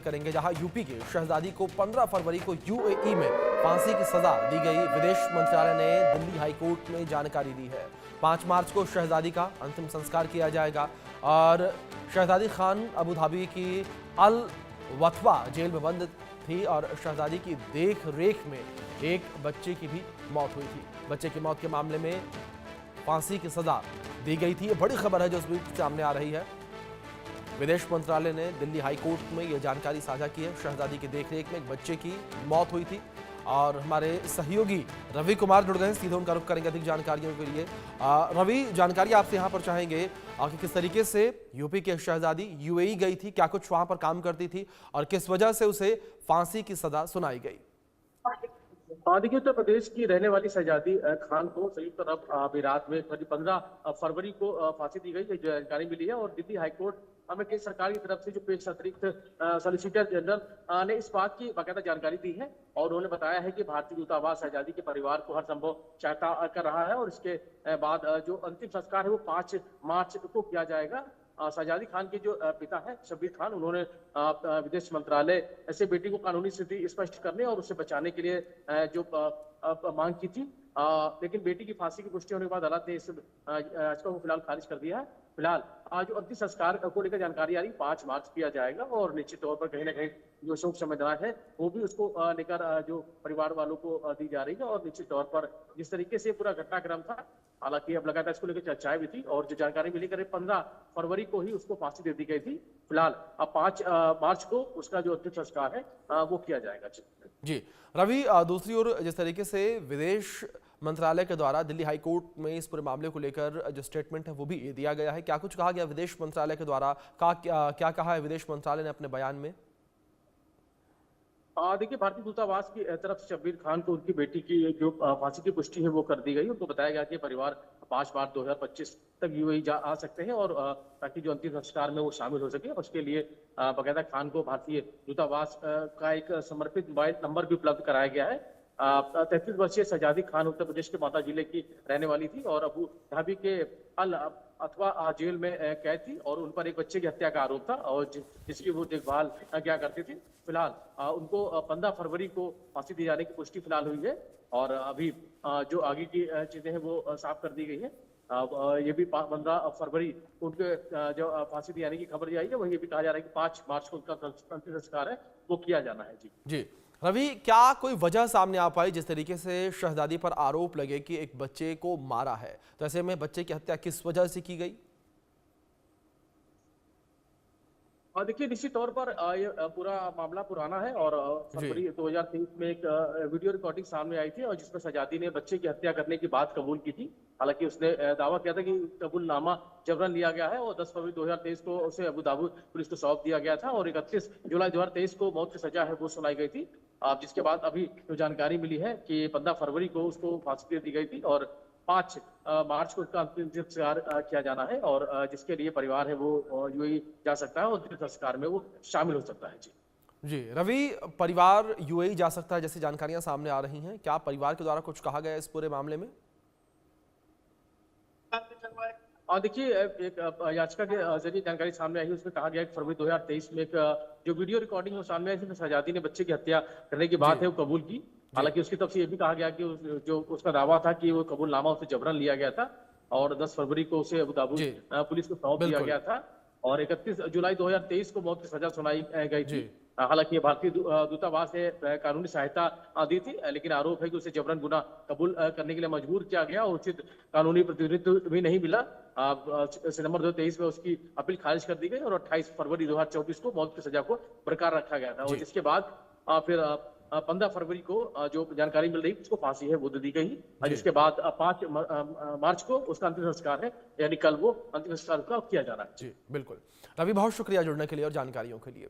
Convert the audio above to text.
करेंगे, जहां यूपी के शहजादी को 15 फरवरी को यूएई में फांसी की सजा दी गई। विदेश मंत्रालय ने दिल्ली हाई कोर्ट में जानकारी दी है। 5 मार्च को शहजादी का अंतिम संस्कार किया जाएगा और शहजादी खान अबू धाबी की अल वतवा जेल में बंद थी और शहजादी की देख रेख में एक बच्चे की भी मौत हुई थी। बच्चे की मौत के मामले में फांसी की सजा दी गई थी। ये बड़ी खबर है जो इस बीच सामने आ रही है। विदेश मंत्रालय ने दिल्ली हाई कोर्ट में यह जानकारी साझा की है। शहजादी की देखरेख में एक बच्चे की मौत हुई थी और हमारे सहयोगी रवि कुमार जुड़ गए हैं, सीधे उनका रुख करेंगे अधिक जानकारियों के लिए। रवि, जानकारी आपसे यहाँ पर चाहेंगे कि किस तरीके से यूपी की शहजादी यूएई गई थी, क्या कुछ वहां पर काम करती थी और किस वजह से उसे फांसी की सजा सुनाई गई? देखिए, उत्तर प्रदेश की रहने वाली शहजादी खान को संयुक्त अरब अमीरात में 15 फरवरी को फांसी दी गई, जो जानकारी मिली है। और दिल्ली हाईकोर्ट में केंद्र सरकार की तरफ से जो पेश अतिरिक्त सॉलिसिटर जनरल ने इस बात की बाकायदा जानकारी दी है और उन्होंने बताया है कि भारतीय दूतावास शहजादी के परिवार को हर संभव सहायता कर रहा है और इसके बाद जो अंतिम संस्कार है वो 5 मार्च को किया जाएगा। शहजादी खान के जो पिता है शब्बीर खान, उन्होंने विदेश मंत्रालय से बेटी को कानूनी स्थिति स्पष्ट करने और उसे बचाने के लिए जो मांग की थी, लेकिन बेटी की फांसी की पुष्टि होने के बाद अदालत ने इस याचिका को फिलहाल खारिज कर दिया है। फिलहाल जो अंतिम संस्कार को लेकर जानकारी आ रही 5 मार्च किया जाएगा और निश्चित तौर पर कहीं ना कहीं जो शोक संवेदना है वो भी उसको लेकर जो परिवार वालों को दी जा रही है। और निश्चित तौर पर जिस तरीके से पूरा घटनाक्रम था, हालांकि अब लगातार इसको लेकर चर्चाएं भी थी और जो जानकारी मिली करीब 15 फरवरी को ही उसको फांसी दे दी गई थी। फिलहाल अब 5 मार्च को उसका जो अंतिम संस्कार है वो किया जाएगा। जी रवि, दूसरी ओर जिस तरीके से विदेश मंत्रालय के द्वारा दिल्ली हाई कोर्ट में इस पूरे मामले को लेकर जो स्टेटमेंट है वो भी दिया गया है, क्या कुछ कहा गया विदेश मंत्रालय के द्वारा? क्या कहा है विदेश मंत्रालय ने अपने बयान में? देखिए, भारतीय दूतावास की तरफ से शब्बीर खान को उनकी बेटी की जो फांसी की पुष्टि है वो कर दी गई। उनको बताया गया कि परिवार 5 मार्च 2025 तक यूएई आ सकते हैं और ताकि जो अंतिम संस्कार में वो शामिल हो सके। उसके लिए बाकायदा खान को भारतीय दूतावास का एक समर्पित मोबाइल नंबर भी उपलब्ध कराया गया है। 33 वर्षीय शहजादी खान उत्तर प्रदेश के माता जिले की रहने वाली थी और अबू धाबी के अल अथवा जेल में कैद थी और उन पर एक बच्चे की हत्या का आरोप था और जिसकी वो देखभाल क्या करती थी। फिलहाल उनको 15 फरवरी को फांसी दी जाने की पुष्टि फिलहाल हुई है और अभी जो आगे की चीजें हैं वो साफ कर दी गई है। ये भी 15 फरवरी उनके जो फांसी दिए जाने की खबर आई है, वही भी कहा जा रहा है कि 5 मार्च को उनका अंतिम संस्कार है वो किया जाना है। जी रवि, क्या कोई वजह सामने आ पाई जिस तरीके से शहजादी पर आरोप लगे कि एक बच्चे को मारा है, तो ऐसे में बच्चे की हत्या किस वजह से की गई? देखिए, निश्चित तौर पर ये पूरा मामला पुराना है और फरवरी 2023 में एक वीडियो रिकॉर्डिंग सामने आई थी और जिसमें शहजादी ने बच्चे की हत्या करने की बात कबूल की थी। हालांकि उसने दावा किया था कि कबूलनामा जबरन लिया गया है और 10 फरवरी 2023 को उसे अबू धाबी पुलिस को सौंप दिया गया था और 31 जुलाई 2023 को मौत की सजा है वो सुनाई गई थी। जिसके बाद अभी जो जानकारी मिली है कि 15 फरवरी को उसको फांसी दे दी गई थी और 5 मार्च को उसका अंतिम संस्कार किया जाना है और जिसके लिए परिवार है वो यूएई जा सकता है और अंतिम संस्कार में वो शामिल हो सकता है। जी रवि, परिवार यूएई जा सकता है जैसी जानकारियां सामने आ रही हैं, क्या परिवार के द्वारा कुछ कहा गया इस पूरे मामले में? देखिए, एक याचिका के जरिए जानकारी सामने आई है, उसमें कहा गया कि फरवरी 2023 में एक जो वीडियो रिकॉर्डिंग है सामने आई थी, शहजादी ने बच्चे की हत्या करने की बात है वो कबूल की। हालांकि उसकी तरफ से ये भी कहा गया कि जो उसका दावा था कि वो कबूलनामा उसे जबरन लिया गया था और 10 फरवरी को उसे अबू धाबी पुलिस को सौंप दिया गया था और 31 जुलाई 2023 को मौत की सजा सुनाई गई थी। हालांकि भारतीय दूतावास ने कानूनी सहायता दी थी, लेकिन आरोप है कि उसे जबरन गुनाह कबूल करने के लिए मजबूर किया गया और उचित कानूनी प्रतिनिधित्व भी नहीं मिला। सितंबर 2023 में उसकी अपील खारिज कर दी गई और 28 फरवरी 2024 को मौत की सजा को बरकरार रखा गया था और जिसके बाद फिर 15 फरवरी को जो जानकारी मिल रही उसको फांसी है वो दे दी गई। जिसके बाद 5 मार्च को उसका अंतिम संस्कार है, यानी कल वो अंतिम संस्कार का किया जाना है। जी बिल्कुल रवि, बहुत शुक्रिया जुड़ने के लिए और जानकारियों के लिए।